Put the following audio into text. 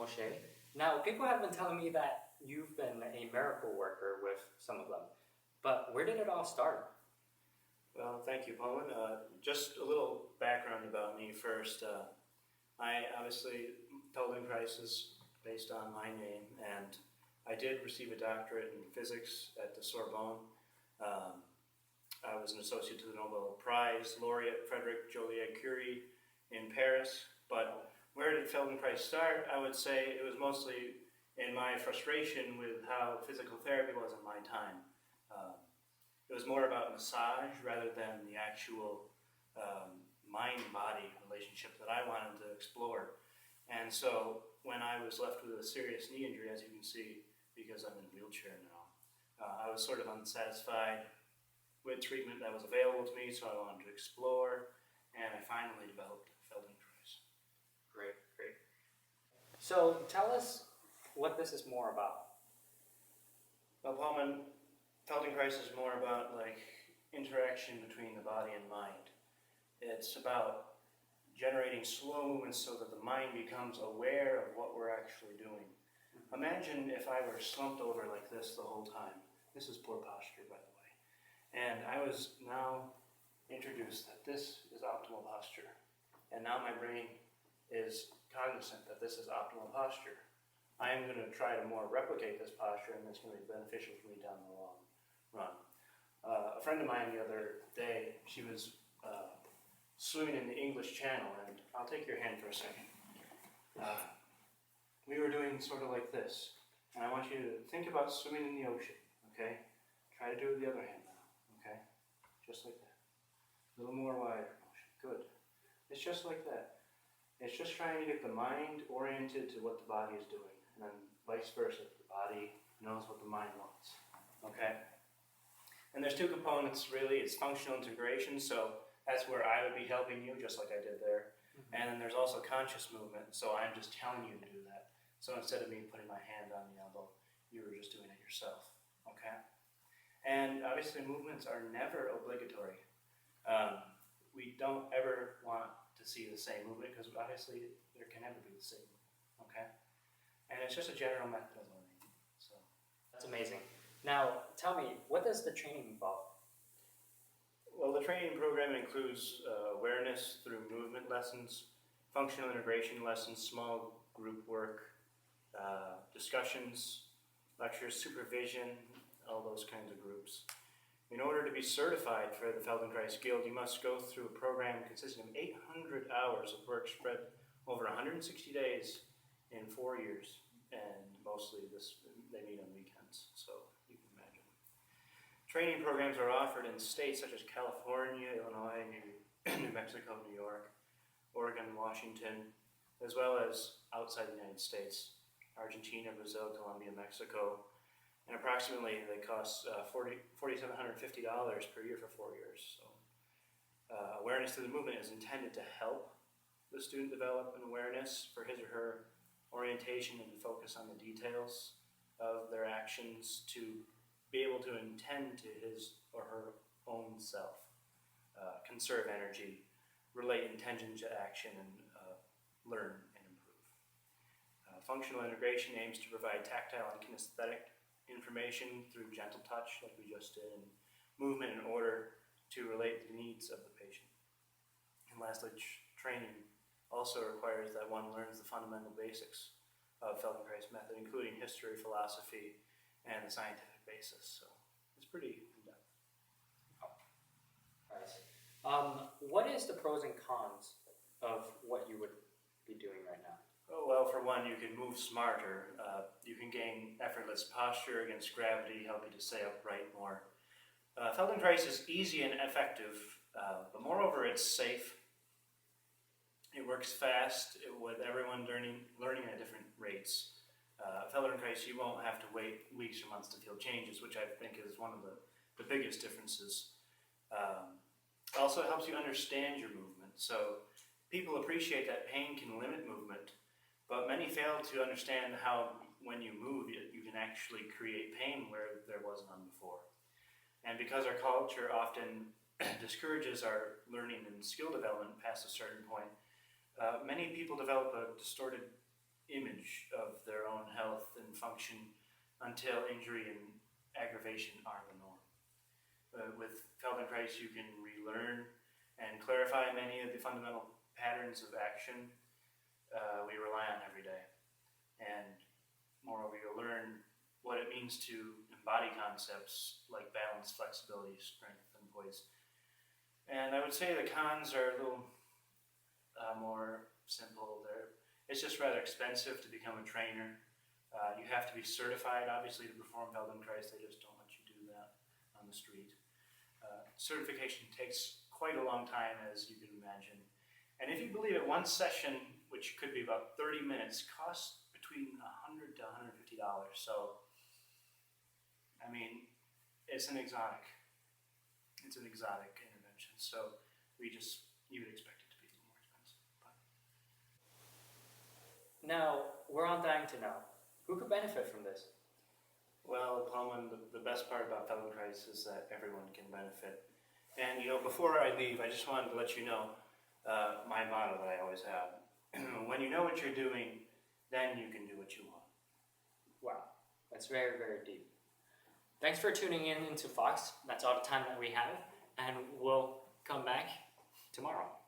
Moshe. Now, people have been telling me that you've been a miracle worker with some of them, but where did it all start? Well, thank you, Paulin. Just a little background about me first. I obviously, FeldenKrais is based on my name, and I did receive a doctorate in physics at the Sorbonne. I was an associate to the Nobel Prize laureate Frederic Joliot-Curie in Paris, but where did FeldenKrais start? I would say it was mostly in my frustration with how physical therapy was in my time. It was more about massage rather than the actual mind-body relationship that I wanted to explore. And so when I was left with a serious knee injury, as you can see, because I'm in a wheelchair now, I was sort of unsatisfied with treatment that was available to me, so I wanted to explore, and I finally developed FeldenKrais. Great, great. So tell us what this is more about. Well, Paulman, FeldenKrais is more about interaction between the body and mind. It's about generating slow movements so that the mind becomes aware of what we're actually doing. Imagine if I were slumped over like this the whole time. This is poor posture, by the way. And I was now introduced that this is optimal posture. And now my brain is cognizant that this is optimal posture. I am going to try to more replicate this posture, and it's going to be beneficial for me down the long run. A friend of mine the other day, she was swimming in the English Channel, and I'll take your hand for a second. We were doing sort of like this, and I want you to think about swimming in the ocean, okay? Try to do it with the other hand now, okay? Just like that. A little more wider motion, good. It's just like that. It's just trying to get the mind oriented to what the body is doing, and then vice versa. The body knows what the mind wants, okay? And there's two components, really. It's functional integration, so that's where I would be helping you, just like I did there. Mm-hmm. And then there's also conscious movement, so I'm just telling you to do that. So instead of me putting my hand on the elbow, you were just doing it yourself, okay? And obviously movements are never obligatory. We don't ever want to see the same movement, because obviously there can never be the same movement, okay? And it's just a general method of learning. So that's amazing. Now, tell me, what does the training involve? Well, the training program includes awareness through movement lessons, functional integration lessons, small group work, discussions, lectures, supervision, all those kinds of groups. In order to be certified for the FeldenKrais Guild, you must go through a program consisting of 800 hours of work spread over 160 days in 4 years, and mostly they meet on weekends, so you can imagine. Training programs are offered in states such as California, Illinois, New Mexico, New York, Oregon, Washington, as well as outside the United States, Argentina, Brazil, Colombia, Mexico, and approximately they cost $4,750 per year for 4 years. So awareness through the movement is intended to help the student develop an awareness for his or her orientation and to focus on the details of their actions to be able to intend to his or her own self, conserve energy, relate intention to action, and learn and improve. Functional integration aims to provide tactile and kinesthetic information through gentle touch, like we just did, and movement in order to relate the needs of the patient. And lastly, training also requires that one learns the fundamental basics of FeldenKrais method, including history, philosophy, and the scientific basis. So it's pretty in-depth. What is the pros and cons of what you would be doing right now? Oh, well, for one, you can move smarter. You can gain effortless posture against gravity, help you to stay upright more. FeldenKrais is easy and effective, but moreover, it's safe. It works fast with everyone learning at different rates. FeldenKrais, you won't have to wait weeks or months to feel changes, which I think is one of the biggest differences. It also helps you understand your movement. So people appreciate that pain can limit movement, but many fail to understand how when you move, you can actually create pain where there was none before. And because our culture often discourages our learning and skill development past a certain point, many people develop a distorted image of their own health and function until injury and aggravation are the norm. With FeldenKrais, you can relearn and clarify many of the fundamental patterns of action we rely on every day. And moreover, you'll learn what it means to embody concepts like balance, flexibility, strength, and poise. And I would say the cons are a little more simple. It's just rather expensive to become a trainer. You have to be certified, obviously, to perform FeldenKrais. They just don't let you do that on the street. Certification takes quite a long time, as you can imagine. And if you believe it, one session, which could be about 30 minutes, costs between $100 to $150. So, I mean, it's an exotic intervention. So you would expect it to be a little more expensive. But. Now, we're all dying to know, who could benefit from this? Well, Pullman, the best part about FeldenKrais is that everyone can benefit. And, before I leave, I just wanted to let you know my motto that I always have. When you know what you're doing, then you can do what you want. Wow, that's very, very deep. Thanks for tuning in into Fox. That's all the time that we have, and we'll come back tomorrow.